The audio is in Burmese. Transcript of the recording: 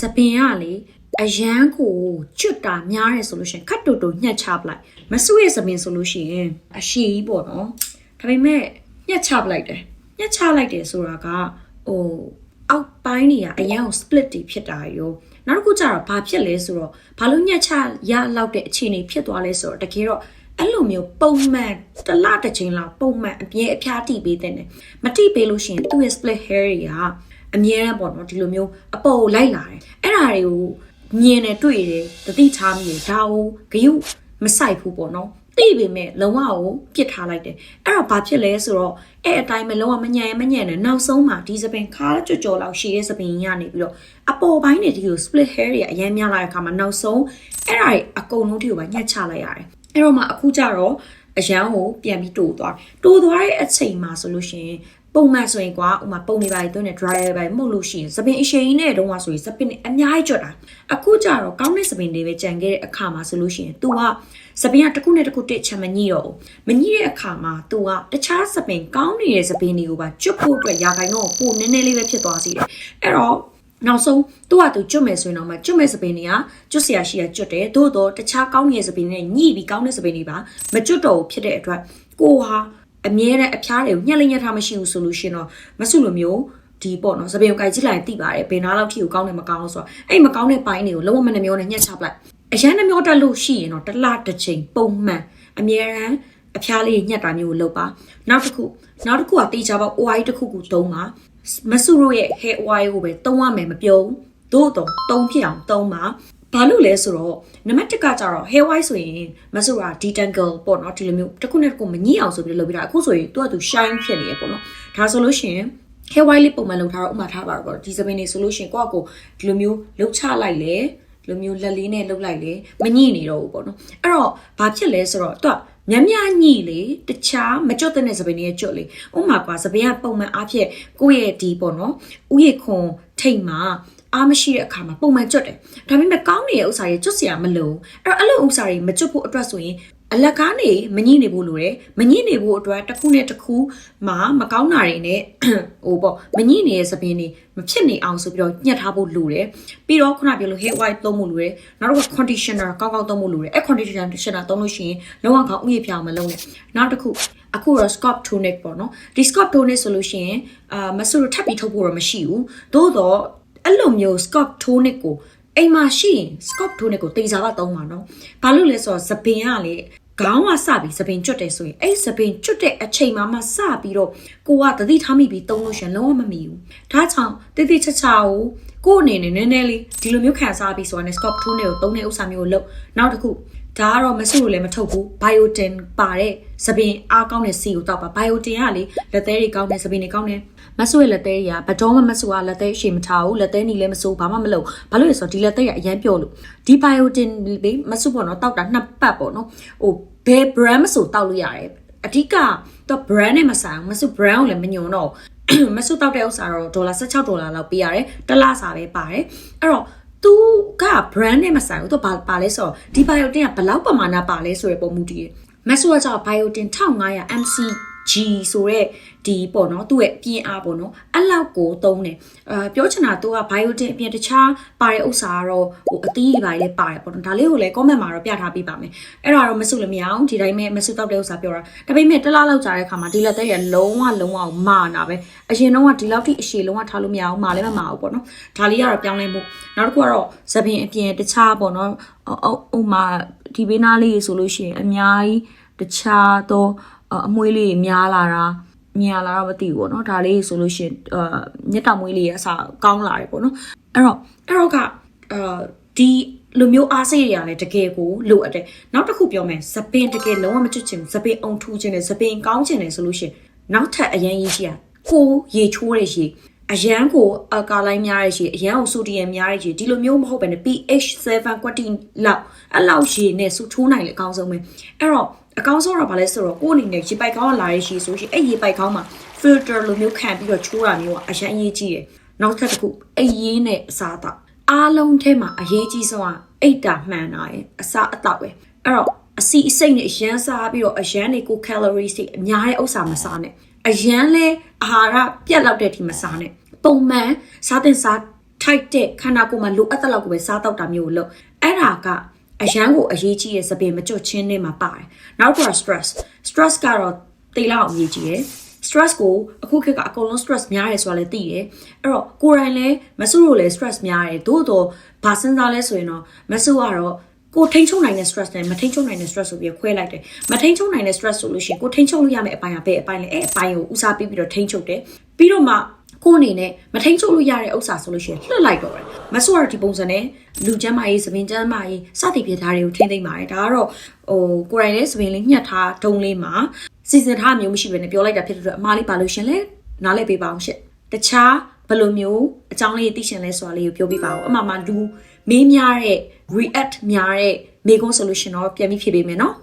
စပင်ကလေအရန်ကိုကျွတ်တာများတယ်ဆိုလို့ရှိရင်ခတ်တူတူညှက်ချပလိုက်မဆုရဲ့စပင်ဆိုလို့ရှိရင်အရှိကြီးပေါ့နော်ဒါပေမဲ့ညှက်ချပလိုက်တယ်ညှက်ချလိုက်တယ်ဆိုတာကအောက်ပိုင်းတွေကအရန်ကို split တွေဖြစ်တာရောနောက်တစ်ခုကျတော့ဘာဖြစ်လဲဆိုတော့ဘာလို့ညှက်ချရလောက်တဲ့အခြေအနေဖြစ်သွားလဲဆိုတော့တကယ်တော့အဲ့လိုမျိုးပုံမှန်တစ်လတစ်ချိန်လောက်ပုံမှန်အပြည့်အဖျားတိပေးတဲ့နဲ့မတိပေးလို့ရှိရင်သူ့ရဲ့ split hair တွေကအမြဲတမ်းပေါ့နော်ဒီလိုမျိုးအပေါ်လိုက်လာတယ်အဲ့ဒါတွေကိုမြင်နေတွေ့တယ်တတိထားမိတယ်ဒါကိုဂယုမဆိုင်ဘူးပေါ့နော်တိပေမဲ့လုံးဝကိုပြစ်ထားလိုက်တယ်အဲ့တော့ဘာဖြစ်လဲဆိုတော့အဲ့အတိုင်းပဲလုံးဝမညံ့နဲ့နောက်ဆုံးမှာဒီစပင်ခါကြော်လောက်ရှည်တဲ့စပင်ကြီးကနေပြီးတော့အပေါ်ပိုင်းတွေဒီလို split hair တွေအရင်များလာတဲ့အခါမှာနောက်ဆုံးအဲ့ဒါတွေအကုန်လုံးထိကိုပါညှက်ချလိုက်ရတယ်အဲ့တော့မှအခုကျတော့အရန်ကိုပြန်ပြီးတိုးသွားတဲ့အချိန်မှာဆိုလို့ရှိရင်ပုံမှန်ဆိုရင်ကွာဥမာပုံနေပါလေတွန်းနေ dryer ပဲမှုတ်လို့ရှိရင်စပင်အရှိန်နဲ့တုံးကဆိုရင်စပင်အများကြီးကြွတာအခုကျတော့ကောင်းတဲ့စပင်တွေပဲကြံခဲ့တဲ့အခါမှာဆိုလို့ရှိရင် तू ကစပင်ကတစ်ခုနဲ့တစ်ခုတစ်ချက်မညှိတော့မညှိတဲ့အခါမှာ तू ကတခြားစပင်ကောင်းနေတဲ့စပင်တွေကိုပါကျွတ်ဖို့အတွက်ရာခိုင်တော့ပိုနည်းနည်းလေးပဲဖြစ်သွားစီတယ်အဲ့တော့နောက်ဆုံးသူ့ဟာသူကျွတ်မယ်ဆိုရင်တော့မှကျွတ်မယ်စပင်တွေကကျွတ်เสียရှိရကျွတ်တယ်သို့တော့တခြားကောင်းနေတဲ့စပင်တွေညှိပြီးကောင်းတဲ့စပင်တွေပါမကျွတ်တော့ဖြစ်တဲ့အတွက်ကိုဟာအမြဲတမ်းအဖျားတွေကိုညှက်လိုက်ညှက်ထားမရှိဘူးဆိုလို့ရှင်တော့မဆုလိုမျိုးဒီပေါ့နော်စပင်ကိုကြိုက်ကြည့်လိုက်သိပါတယ်ဘယ်နာလောက်ထိကိုကောင်းတယ်မကောင်းဆိုတော့အဲ့မကောင်းတဲ့ပိုင်းတွေကိုလုံးဝမနှမျောနဲ့ညှက်ချပလိုက်အရန်နှမျောတက်လို့ရှိရင်တော့တစ်လတစ်ချိန်ပုံမှန်အမြဲတမ်းအဖျားလေးညှက်တာမျိုးကိုလုပ်ပါနောက်တစ်ခုကတေချာပေါ့ OI တစ်ခုခုသုံးပါမဆုတို့ရဲ့ hair oil ကိုပဲသုံးရမယ်မပြုံးသို့တော့သုံးဖြစ်အောင်သုံးပါဘာလို့လဲဆိုတော့နံပါတ်1ကကြတော့ hair oil ဆိုရင်မဆိုက detangle ပေါ့နော်ဒီလိုမျိုးတစ်ခုနဲ့တစ်ခုမညှိအောင်ဆိုပြီးလုပ်ပြတာအခုဆိုရင်သူကသူ shine ဖြစ်နေရပေါ့နော်ဒါဆိုလို့ရှိရင် hair oil လေးပုံမှန်လုပ်ထားတော့ဥမာထားပါတော့ဒီစပင်းနေဆိုလို့ရှိရင်ကိုယ့်ဒီလိုမျိုးလှုပ်ချလိုက်လေဒီလိုမျိုးလက်လေးနဲ့လှုပ်လိုက်လေမညှိနေတော့ဘူးပေါ့နော်အဲ့တော့ဘာဖြစ်လဲဆိုတော့သူကများညှိလေတခြားမကျွတ်တဲ့စပင်းတွေကျွတ်လေဥမာကွာစပင်းကပုံမှန်အားဖြင့်ကိုယ့်ရဲ့ဒီပေါ့နော်ဥယျာဉ်ခွန်ထိတ်မှာအားမရှိတဲ့အခါမှာပုံမှန်ကျွတ်တယ်ဒါပေမဲ့ကောင်းနေတဲ့ဥစ္စာတွေကျွတ်စရာမလိုအဲ့လိုဥစ္စာတွေမကျွတ်ဖို့အတွက်ဆိုရင်အလက်ကားနေမညှိနေဖို့လိုတယ်မညှိနေဖို့အတွက်တစ်ခုနဲ့တစ်ခုမှာမကောင်းတာတွေနဲ့မညှိနေတဲ့စပင်းတွေမဖြစ်နေအောင်ဆိုပြီးတော့ညှက်ထားဖို့လိုတယ်ပြီးတော့ခုနပြောလို့ hair oil သုံးဖို့လိုတယ်နောက်တော့ conditioner ကောင်းသုံးဖို့လိုတယ်အဲ့ conditioner သုံးလို့ရှိရင်လုံးဝကောင်းဥယျာဉ်ပြောင်းမလုံးနဲ့နောက်တစ်ခုအခုတော့ scalp tonic ပေါ့နော်ဒီ scalp tonic ဆိုလို့ရှိရင်မဆူထပ်ပြီးထုတ်ဖို့တော့မရှိဘူးသို့တော့အဲ့လိုမျိုး scalp tonic ကိုအိမ်မှာရှိရင် scalp tonic ကိုတေချာကသုံးပါနော်ဘာလို့လဲဆိုတော့စပင်ကလေခေါင်းကစပြီးစပင်ကျွတ်တယ်ဆိုရင်အဲ့စပင်ကျွတ်တဲ့အချိန်မှာမှစပြီးတော့ကိုကသတိထားမိပြီးသုံးလို့ရှင်လုံးဝမမီဘူးဒါကြောင့်တိတိချာချာကိုအနေနဲ့နည်းနည်းလေးဒီလိုမျိုးခံစားပြီးဆိုတော့ scalp tonic ကိုသုံးတဲ့ဥစ္စာမျိုးကိုလုပ်နောက်တစ်ခုဒါကတော့မဆုလို့လည်းမထုတ်ဘူး biotin ပါတဲ့စပင်အားကောင်းတဲ့စီကိုတောက်ပါ biotin ကလေလက်သေးတွေကောင်းတဲ့စပင်တွေကောင်းတယ်မဆုရဲ့လက်သေးတွေကဘတော်မဆုကလက်သေးရှည်မထားဘူးလက်သေးနီလည်းမဆုဘာမှမလုပ်ဘာလို့လဲဆိုတော့ဒီလက်သေးကအရန်ပြောလို့ဒီ biotin လေမဆုပေါ့နော်တောက်တာ2ပတ်ပေါ့နော်ဘယ် brand မဆုတောက်လို့ရတယ်အဓိကတော့ brand နဲ့မဆိုင်ဘူးမဆု brand ကိုလည်းမညွန်တော့မဆုတောက်တဲ့ဥစ္စာတော့$16လောက်ပေးရတယ်တစ်လစာပဲပါတယ်အဲ့တော့သူက brand နဲ့မဆိုင်ဘူးသူပါလဲဆိုတော့ဒီ biotin ကဘယ်လောက်ပမာဏပါလဲဆိုရပုံမူတည်တယ်မဆူကကြောင့် biotin 1500 mcg ဆိုရက်ဒီပေါ့နော်သူ့ရဲ့ပြင်းအားပေါ့နော်အဲ့လောက်ကိုသုံးတယ်ပြောချင်တာသူက biotin အပြင်တခြားပါတဲ့ဥစ္စာကတော့အသီးတွေပါလေပါတယ်ပေါ့နော်ဒါလေးကိုလည်း comment မှာတော့ပြထားပေးပါမယ်အဲ့ဒါတော့မဆူလည်းမရအောင်ဒီတိုင်းပဲမဆူတောက်တဲ့ဥစ္စာပြောတာဒါပေမဲ့တစ်လားလောက်ကြာတဲ့အခါမှာဒီလက်သက်ရလုံးဝမာနာပဲအရင်တော့ကဒီလောက်ထိအရှည်လုံးဝထားလို့မရအောင်မာလည်းမမာဘူးပေါ့နော်ဒါလေးကတော့ပြောင်းလဲမှုနောက်တစ်ခုကတော့သပင်အပြင်တခြားပေါ့နော်ဥမာဒီဘေးနားလေးဆိုလို့ရှိရင်အများကြီးတခြားတော့အမွှေးလေးများလာတာမသိဘူးပေါ့နော်ဒါလေးဆိုလို့ရှိရင်မြက်တောင်မွေးလေးရဲ့အစားကောင်းလာတယ်ပေါ့နော်အဲ့တော့ကဒီလိုမျိုးအားစိတ်တွေကလည်းတကယ်ကိုလိုအပ်တယ်နောက်တစ်ခုပြောမယ်စပင်တကယ်လုံးဝမချွတ်ချင်စပင်အောင်ထူးချင်တယ်စပင်ကောင်းချင်တယ်ဆိုလို့ရှိရင်နောက်ထပ်အရန်ရေးရှိရကိုရေချိုးတဲ့ရေအရန်ကိုအကာလိုင်းများတဲ့ရေအရန်ကိုဆိုဒီယမ်များတဲ့ရေဒီလိုမျိုးမဟုတ်ဘဲနဲ့ pH 7 ကွက်တီလောက်အဲ့လောက်ရေနဲ့စူထိုးနိုင်လေအကောင်းဆုံးပဲအဲ့တော့အကောင်းဆုံးတော့ဗာလဲဆိုတော့ကိုယ်အနေနဲ့ရေပိုက်ကောင်းလာရရှိဆိုရှင်အဲ့ရေပိုက်ကောင်းမှာ filter လိုမျိုးခံပြီးတော့ချိုးတာမျိုးကအရန်အရေးကြီးတယ်နောက်ထပ်တစ်ခုအရေးနဲ့အစားအသောက်အားလုံးထဲမှာအရေးကြီးဆုံးကအိတ်တာမှန်တာရယ်အစားအသောက်ပဲအဲ့တော့အစီအစိတ်နဲ့အရန်စားပြီးတော့အရန်တွေကို calories တွေအများတဲ့ဥစ္စာမစားနဲ့အရန်လဲအာဟာရပြတ်လောက်တဲ့ထိမစားနဲ့ပုံမှန်စားတဲ့စားထ ထိုက်တဲ့ခန္ဓာကိုယ်မှာလိုအပ်တဲ့လောက်ကိုပဲစားတော့တာမျိုးလို့အဲ့ဒါကအရန်ကိုအရေးကြီးရဲ့သပင်မကြွချင်းနဲ့မှာပါတယ်နောက်တစ်ခုက stress ကတော့တေးလောက်အရေးကြီးရယ် stress ကိုအခုခေတ်ကအကုန်လုံး stress များတယ်ဆိုတာလည်းသိတယ်အဲ့တော့ကိုယ်တိုင်လည်းမဆူလို့လည်း stress များတယ်သို့တော့ဘာစဉ်းစားလဲဆိုရင်တော့မဆူကတော့ကိုထိန်းချုပ်နိုင်တဲ့ stress နဲ့မထိန်းချုပ်နိုင်တဲ့ stress ဆိုပြီးခွဲလိုက်တယ်မထိန်းချုပ်နိုင်တဲ့ stress ဆိုလို့ရှိရင်ကိုထိန်းချုပ်လို့ရမယ့်အပိုင်းကဘယ်အပိုင်းလဲအဲ့အပိုင်းကိုဦးစားပေးပြီးတော့ထိန်းချုပ်တယ်ပြီးတော့မှကိုအနေနဲ့မထိန်းချုပ်လို့ရတဲ့ဥစ္စာဆိုလို့ရှိရင်လွှတ်လိုက်တော့တယ်မဆူကတော့ဒီပုံစံနဲ့လူကျမ်းမာရေးသပင်ကျမ်းမာရေးစသည်ဖြစ်တာတွေကိုထိန်းသိမ်းပါတယ်ဒါကတော့ကိုယ်တိုင်လည်းသပင်လေးညှက်ထားဒုံလေးမှာစီစဉ်ထားမျိုးမရှိဘဲနဲ့ပြောလိုက်တာဖြစ်တဲ့အတွက်အမားလေးပါလို့ရှင်လဲနားလည်ပေးပါအောင်ရှင့်တခြားဘယ်လိုမျိုးအကြောင်းလေးသိရှင်လဲဆိုတာလေးကိုပြောပြပါဦးအမှန်မှလူမေးများတဲ့ react များတဲ့မေကွန်း solution တော့ပြန်ပြီးဖြေပေးမယ်နော်